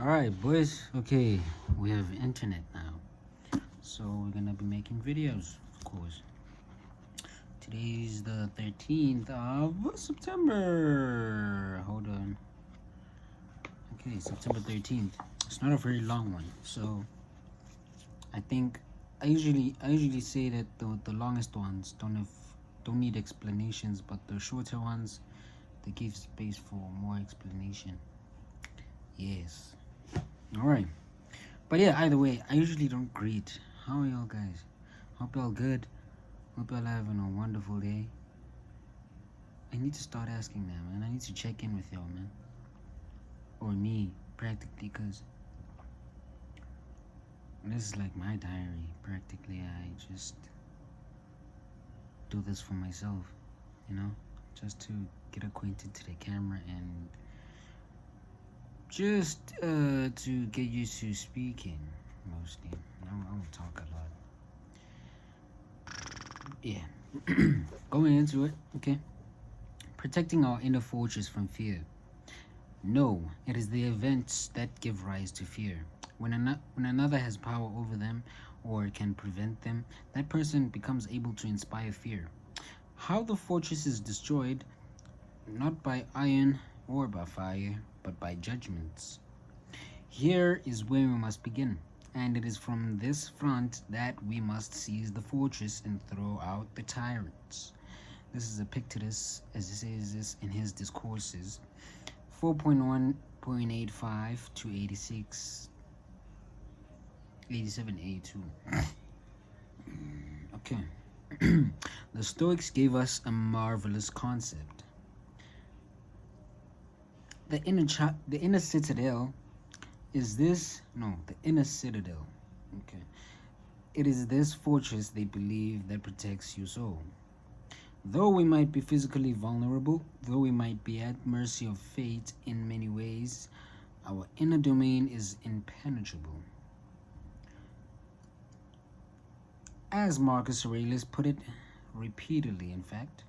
Alright, boys. Okay, we have internet now. So we're gonna be making videos, of course. Today's the 13th of September. Hold on. Okay, September 13th. It's not a very long one. So I think I usually say that the longest ones don't need explanations, but the shorter ones they give space for more explanation. Yes. Alright. But yeah, either way, I usually don't greet. How are y'all guys? Hope y'all good. Hope y'all having a wonderful day. I need to start asking them, man. I need to check in with y'all, man. Or me, practically, because this is like my diary. Practically, I just do this for myself, just to get acquainted to the camera and just to get used to speaking, mostly. I won't talk a lot. Yeah. Going into it, okay. Protecting our inner fortress from fear. No, it is the events that give rise to fear. When another has power over them or can prevent them, that person becomes able to inspire fear. How the fortress is destroyed, not by iron or by fire, but by judgments. Here is where we must begin, and it is from this front that we must seize the fortress and throw out the tyrants. This is Epictetus, as he says this in his discourses, 4.1.85 to 86, 87a2. Okay. The Stoics gave us a marvelous concept. The inner citadel is this, no, the inner citadel. Okay. It is this fortress they believe that protects your soul. Though we might be physically vulnerable, though we might be at mercy of fate in many ways, our inner domain is impenetrable. As Marcus Aurelius put it repeatedly, in fact,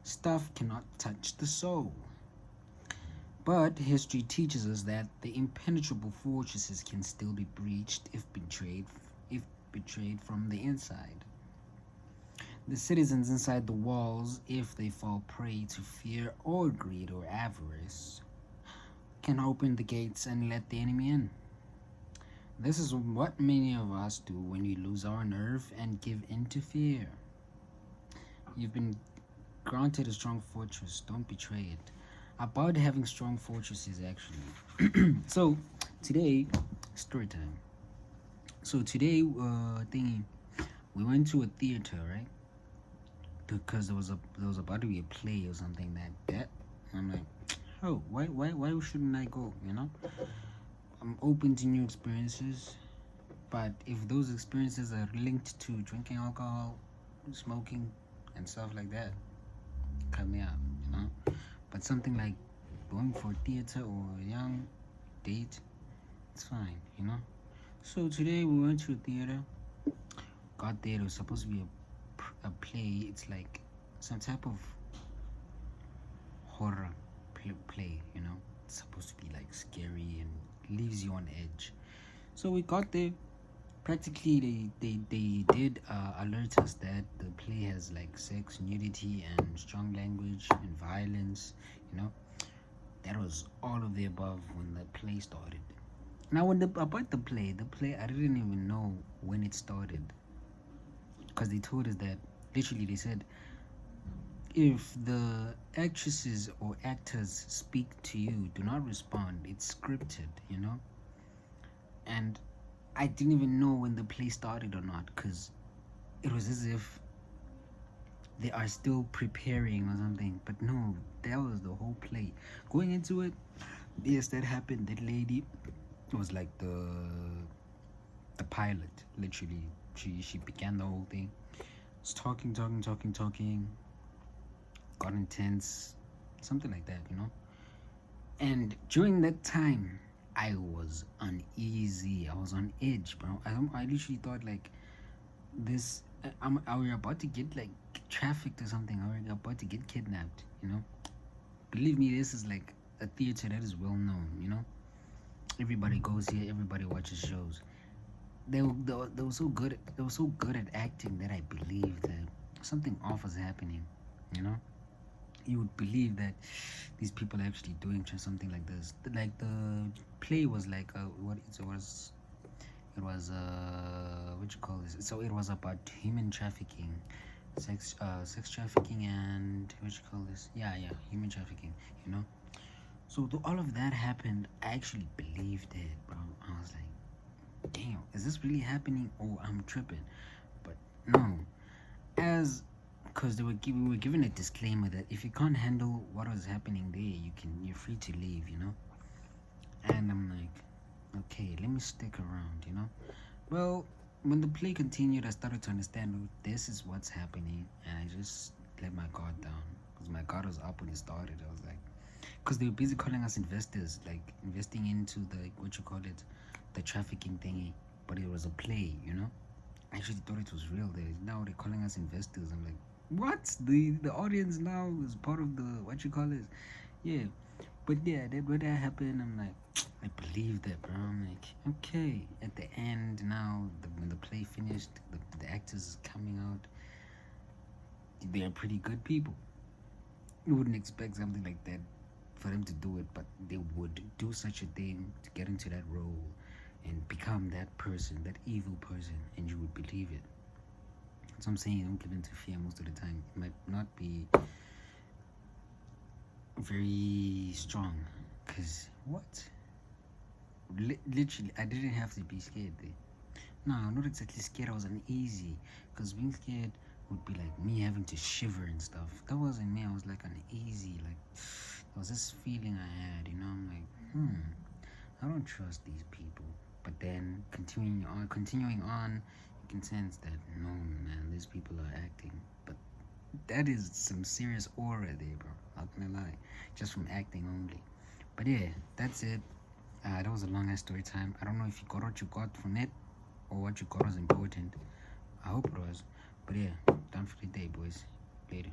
stuff cannot touch the soul. But history teaches us that the impenetrable fortresses can still be breached if betrayed from the inside. The citizens inside the walls, if they fall prey to fear or greed or avarice, can open the gates and let the enemy in. This is what many of us do when we lose our nerve and give in to fear. You've been granted a strong fortress, don't betray it. About having strong fortresses, actually. So today, story time. So today, we went to a theater, right? Because there was about to be a play or something that I'm like, oh, why shouldn't I go? I'm open to new experiences, but if those experiences are linked to drinking alcohol, smoking, and stuff like that, cut me out, But something like going for a theater or a young date, it's fine, So today we went to a theater. Got there. It was supposed to be a play. It's like some type of horror play, It's supposed to be like scary and leaves you on edge. So we got there. Practically, they did alert us that the play has like sex, nudity, and strong language and violence. That was all of the above when the play started. Now, about the play, I didn't even know when it started, because they told us that literally they said if the actresses or actors speak to you, do not respond. It's scripted, And I didn't even know when the play started or not, because it was as if they are still preparing or something. But no, that was the whole play. Going into it, yes, that happened. That lady was like the pilot, literally. She began the whole thing. It's talking. Got intense, something like that, And during that time, I was uneasy. I was on edge, bro. I literally thought like this. Are we about to get like trafficked or something? Are we about to get kidnapped? Believe me, this is like a theater that is well known. Everybody goes here. Everybody watches shows. They were so good. They were so good at acting that I believed that something off was happening. You know, you would believe that these people are actually doing something like this. Like the play was like what it was. It was what you call this? So it was about human trafficking, sex trafficking, and what you call this? Yeah, human trafficking. You know. So all of that happened. I actually believed it, bro. I was like, damn, is this really happening or I'm tripping? But no, as because we were given a disclaimer that if you can't handle what was happening there, you're free to leave, you know. And I'm like, okay, let me stick around, you know. Well, when the play continued, I started to understand, oh, this is what's happening, and I just let my guard down because my guard was up when it started. I was like, because they were busy calling us investors, like investing into the what you call it, the trafficking thingy, but it was a play, you know. I actually thought it was real. Now they're calling us investors. I'm like, what? The audience now is part of the what you call it? Yeah, but yeah, when that happened, I'm like, I believe that, bro. I'm like, okay. At the end, now when the play finished, the actors coming out. They're pretty good people. You wouldn't expect something like that for them to do it, but they would do such a thing to get into that role and become that person, that evil person, and you would believe it. So I'm saying don't give in to fear most of the time. It might not be very strong, cause what? Literally, I didn't have to be scared there. No, not exactly scared. I was uneasy, cause being scared would be like me having to shiver and stuff. That wasn't me. I was like uneasy. Like there was this feeling I had. You know, I'm like, I don't trust these people. But then continuing on, you can sense that no, man, these people are acting. But that is some serious aura there, bro. Not gonna lie, just from acting only. But yeah, that's it. That was a long ass story time. I don't know if you got what you got from it or what you got was important. I hope it was. But yeah, done for the day, boys. Later.